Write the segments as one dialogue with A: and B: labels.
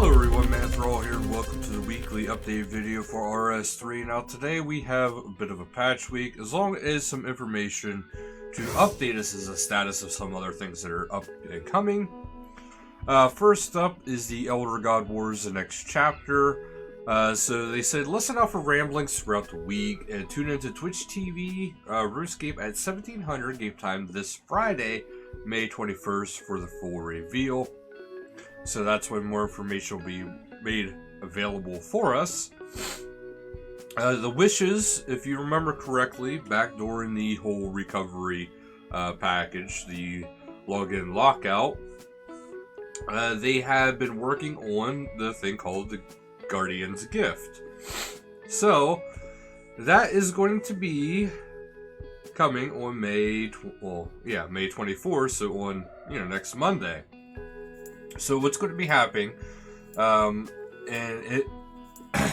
A: Hello everyone, Manithral here, and welcome to the weekly update video for RS3. Now today we have a bit of a patch week, as long as some information to update us as a status of some other things that are up and coming. First up is the Elder God Wars, the next chapter. So they said, listen out for ramblings throughout the week, and tune into Twitch TV, RuneScape at 1700 game time this Friday, May 21st for the full reveal. So that's when more information will be made available for us. The wishes, if you remember correctly, back during the whole recovery package, the login lockout, they had been working on the thing called the Guardian's Gift. So that is going to be coming on May 24th, so on next Monday. So what's going to be happening, and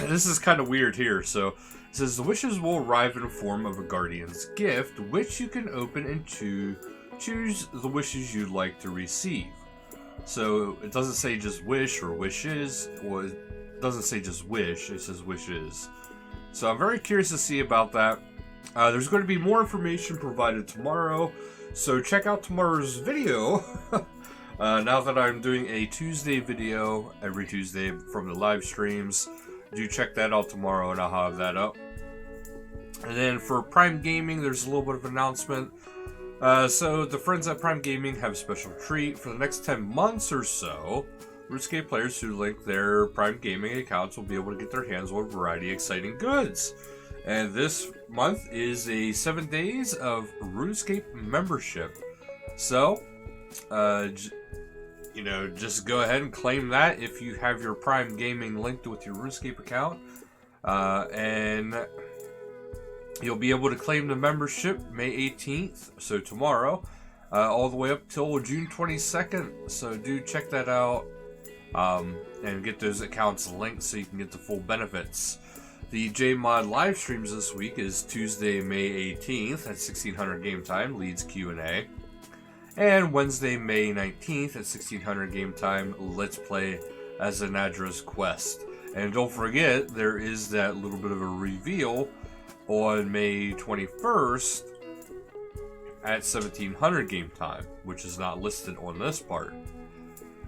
A: this is kind of weird here. So it says the wishes will arrive in the form of a Guardian's Gift, which you can open and choose the wishes you'd like to receive. So it doesn't say just wish or wishes, or it doesn't say just wish, it says wishes. So I'm very curious to see about that. There's going to be more information provided tomorrow, so check out tomorrow's video. Now that I'm doing a Tuesday video every Tuesday from the live streams, do check that out tomorrow and I'll have that up. And then for Prime Gaming, there's a little bit of an announcement. So the friends at Prime Gaming have a special treat. For the next 10 months or so, RuneScape players who link their Prime Gaming accounts will be able to get their hands on a variety of exciting goods. And this month is a 7 days of RuneScape membership. So, just go ahead and claim that if you have your Prime Gaming linked with your RuneScape account. And you'll be able to claim the membership May 18th, so tomorrow, all the way up till June 22nd. So do check that out and get those accounts linked so you can get the full benefits. The JMod live streams this week is Tuesday, May 18th at 1600 game time, leads Q&A. And Wednesday, May 19th at 1600 game time, let's play as an Nadra's Quest. And don't forget, there is that little bit of a reveal on May 21st at 1700 game time, which is not listed on this part.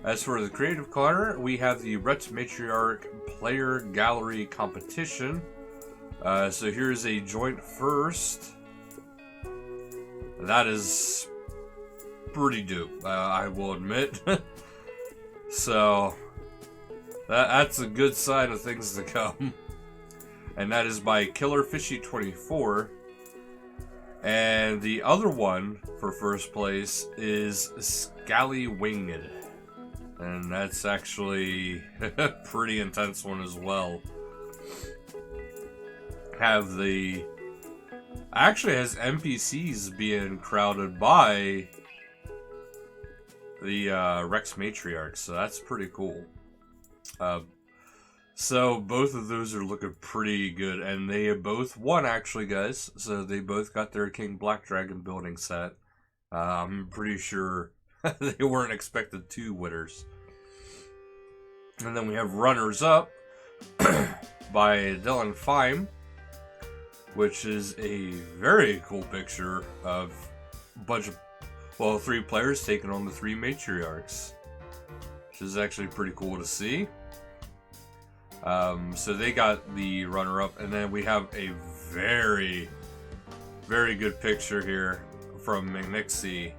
A: As for the creative corner, we have the Rets Matriarch Player Gallery Competition. So here's a joint first. That is pretty dope, I will admit. So that's a good sign of things to come. And that is by Killer Fishy 24. And the other one for first place is Scally Winged. And that's actually a pretty intense one as well. Actually has NPCs being crowded by the Rex Matriarchs, so that's pretty cool. So both of those are looking pretty good, and they both won actually, guys. So they both got their King Black Dragon building set. I'm pretty sure they weren't expected 2 winners. And then we have runners up by Dylan Fime, which is a very cool picture of a bunch of 3 players taking on the 3 matriarchs, which is actually pretty cool to see. So they got the runner-up, and then we have a very, very good picture here from McNixie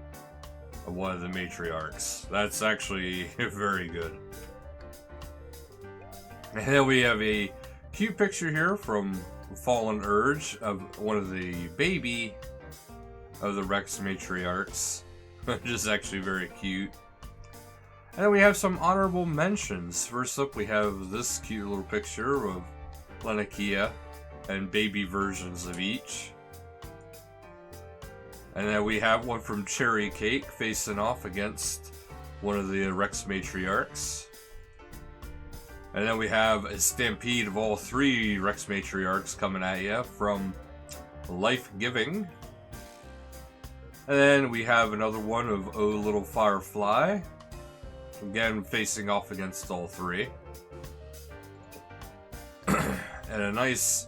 A: of one of the matriarchs. That's actually very good. And then we have a cute picture here from Fallen Urge of one of the baby of the Rex matriarchs, which is actually very cute. And then we have some honorable mentions. First up, we have this cute little picture of Lenikia and baby versions of each. And then we have one from Cherry Cake facing off against one of the Rex matriarchs. And then we have a stampede of all 3 Rex matriarchs coming at you from Life Giving. And then we have another one of Oh Little Firefly Again, facing off against all three. And a nice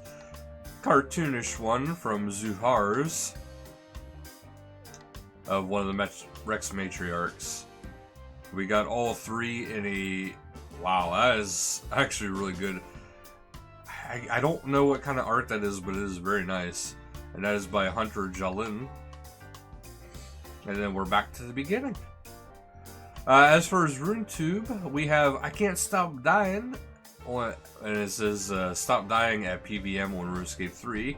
A: cartoonish one from Zuhar's of one of the Rex Matriarchs. We got all three in a... Wow, that is actually really good. I don't know what kind of art that is, but it is very nice. And that is by Hunter Jalin. And then we're back to the beginning. As for his RuneTube, we have I Can't Stop Dying. And it says Stop Dying at PBM on RuneScape 3.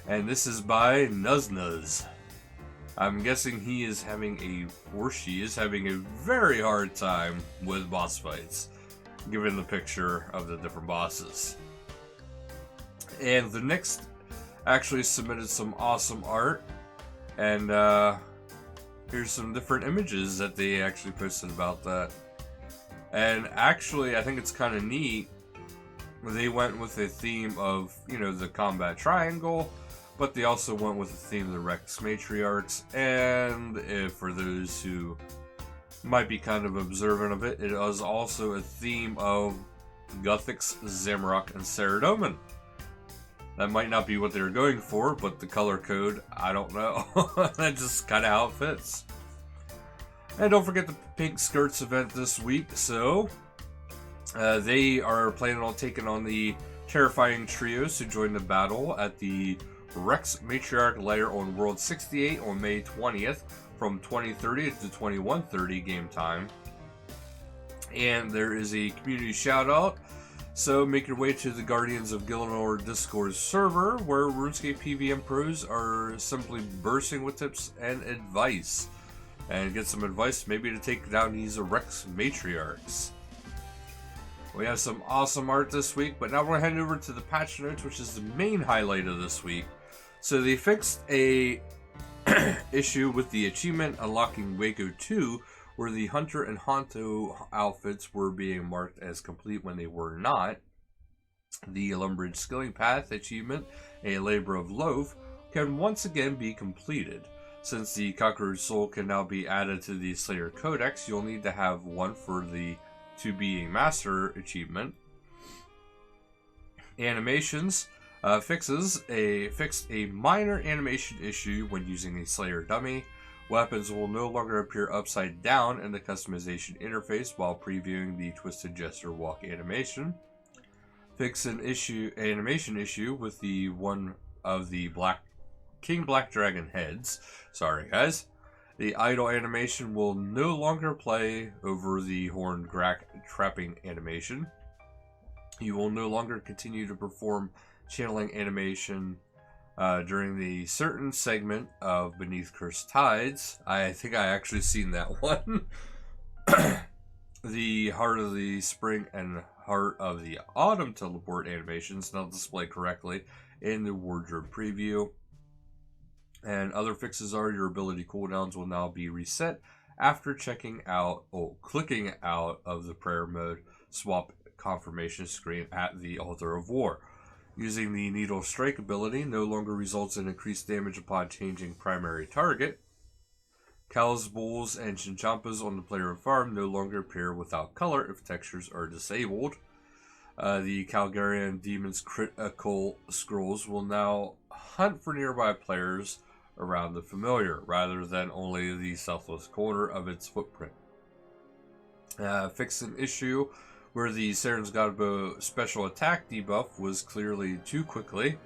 A: And this is by Nuznuz. I'm guessing he is having or she is having a very hard time with boss fights, given the picture of the different bosses. And the next actually submitted some awesome art, and here's some different images that they actually posted about that. And actually, I think it's kind of neat. They went with a theme of, the combat triangle, but they also went with the theme of the Rex Matriarchs. And for those who might be kind of observant of it, it is also a theme of Guthix, Zamorak, and Saradomin. That might not be what they were going for, but the color code, I don't know. That's just kind of how it fits. And don't forget the Pink Skirts event this week. So, they are planning on taking on the Terrifying Trios to join the battle at the Rex Matriarch Lair on World 68 on May 20th from 20:30 to 21:30 game time. And there is a community shout out. So make your way to the Guardians of Gielinor Discord server, where RuneScape PVM pros are simply bursting with tips and advice. And get some advice maybe to take down these Rex Matriarchs. We have some awesome art this week, but now we're heading over to the patch notes, which is the main highlight of this week. So they fixed a issue with the achievement unlocking Waco 2, where the Hunter and Honto outfits were being marked as complete when they were not. The Lumbridge Skilling Path achievement, A Labor of Loaf, can once again be completed. Since the Conqueror's Soul can now be added to the Slayer Codex, you'll need to have one for the To Be a Master achievement. Animations fixed a minor animation issue when using a Slayer dummy. Weapons will no longer appear upside down in the customization interface while previewing the Twisted Jester walk animation. Fix an animation issue with the one of the King Black Dragon heads. Sorry guys. The idle animation will no longer play over the Horned Grak trapping animation. You will no longer continue to perform channeling animation during the certain segment of Beneath Cursed Tides. I think I actually seen that one. The Heart of the Spring and Heart of the Autumn teleport animations now display correctly in the wardrobe preview. And other fixes are your ability cooldowns will now be reset after clicking out of the prayer mode swap confirmation screen at the Altar of War. Using the Needle Strike ability no longer results in increased damage upon changing primary target. Cows, bulls, and chinchampas on the player farm no longer appear without color if textures are disabled. The Calgarian Demon's critical scrolls will now hunt for nearby players around the familiar, rather than only the southwest corner of its footprint. Fix an issue where the Saren's Godbow special attack debuff was clearly too quickly.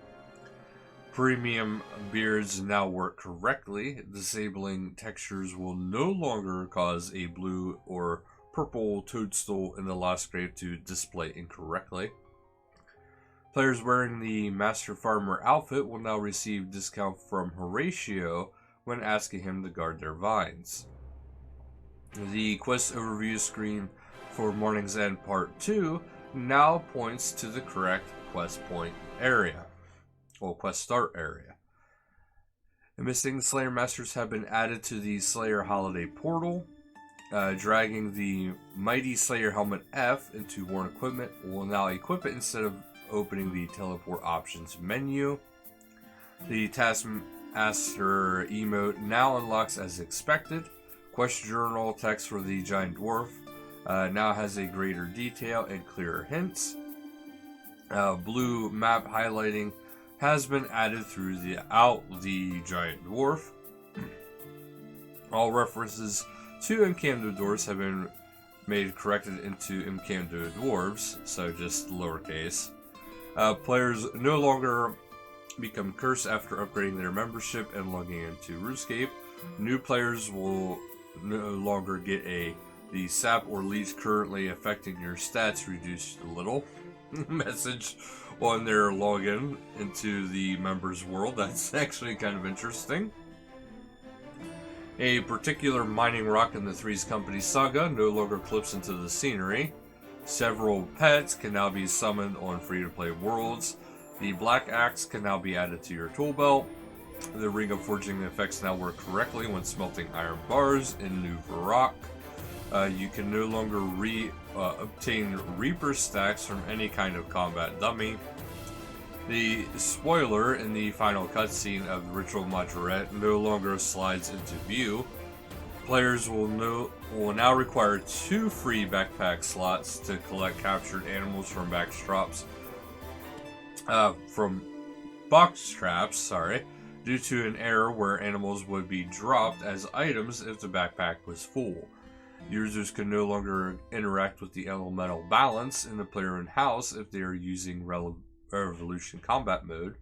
A: Premium beards now work correctly. Disabling textures will no longer cause a blue or purple toadstool in the Lost Grave to display incorrectly. Players wearing the Master Farmer outfit will now receive discount from Horatio when asking him to guard their vines. The quest overview screen for Morning's End Part 2 now points to the correct quest point area, or quest start area. The missing Slayer Masters have been added to the Slayer Holiday Portal. Dragging the Mighty Slayer Helmet F into Worn Equipment will now equip it instead of opening the Teleport Options menu. The Taskmaster emote now unlocks as expected. Quest Journal text for the Giant Dwarf now has a greater detail and clearer hints. Blue map highlighting has been added through the giant dwarf. All references to Imcando dwarves have been made corrected into Imcando dwarves, so just lowercase. Players no longer become cursed after upgrading their membership and logging into RuneScape. New players will no longer get the sap or leech currently affecting your stats reduced a little message on their login into the members world. That's actually kind of interesting. A particular mining rock in the Threes Company saga no longer clips into the scenery. Several pets can now be summoned on free-to-play worlds. The Black Axe can now be added to your tool belt. The Ring of Forging effects now work correctly when smelting iron bars in New Varrock. You can no longer obtain Reaper stacks from any kind of combat dummy. The spoiler in the final cutscene of the Ritual Majorette no longer slides into view. Players will now require 2 free backpack slots to collect captured animals from box traps, due to an error where animals would be dropped as items if the backpack was full. Users can no longer interact with the elemental balance in the player-owned house if they are using Revolution combat mode.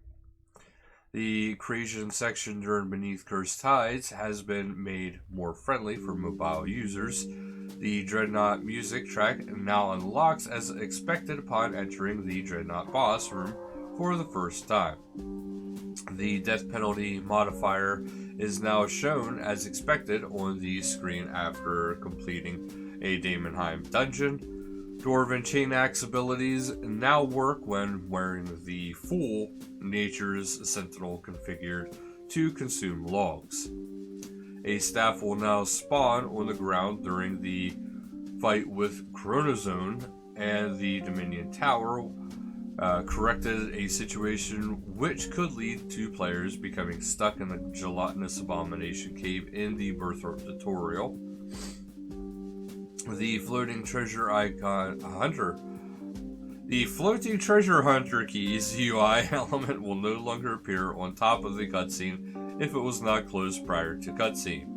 A: The creation section during Beneath Cursed Tides has been made more friendly for mobile users. The Dreadnought music track now unlocks as expected upon entering the Dreadnought boss room for the first time. The death penalty modifier is now shown as expected on the screen after completing a Daemonheim dungeon. Dwarven Chain Axe abilities now work when wearing the full Nature's Sentinel configured to consume logs. A staff will now spawn on the ground during the fight with Chronozone, and the Dominion Tower corrected a situation which could lead to players becoming stuck in the gelatinous abomination cave in the Birthright tutorial. The floating treasure hunter keys UI element will no longer appear on top of the cutscene if it was not closed prior to cutscene.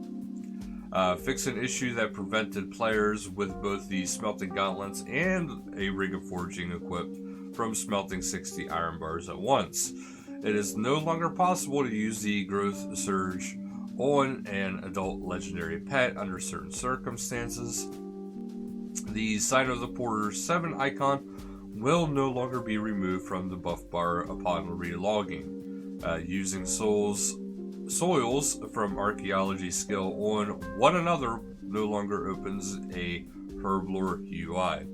A: Fix an issue that prevented players with both the smelting gauntlets and a Ring of Forging equipped from smelting 60 iron bars at once. It is no longer possible to use the growth surge on an adult legendary pet under certain circumstances. The Sign of the Porter 7 icon will no longer be removed from the buff bar upon relogging. Using soils from archaeology skill on one another no longer opens a Herblore UI.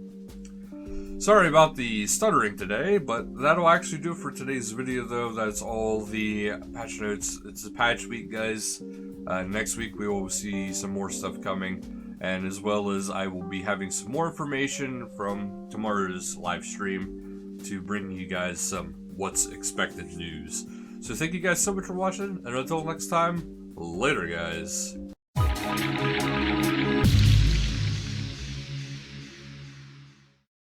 A: Sorry about the stuttering today, but that'll actually do it for today's video though. That's all the patch notes. It's a patch week, guys. Next week we will see some more stuff coming. And as well as I will be having some more information from tomorrow's live stream to bring you guys some what's expected news. So thank you guys so much for watching, and until next time, later guys.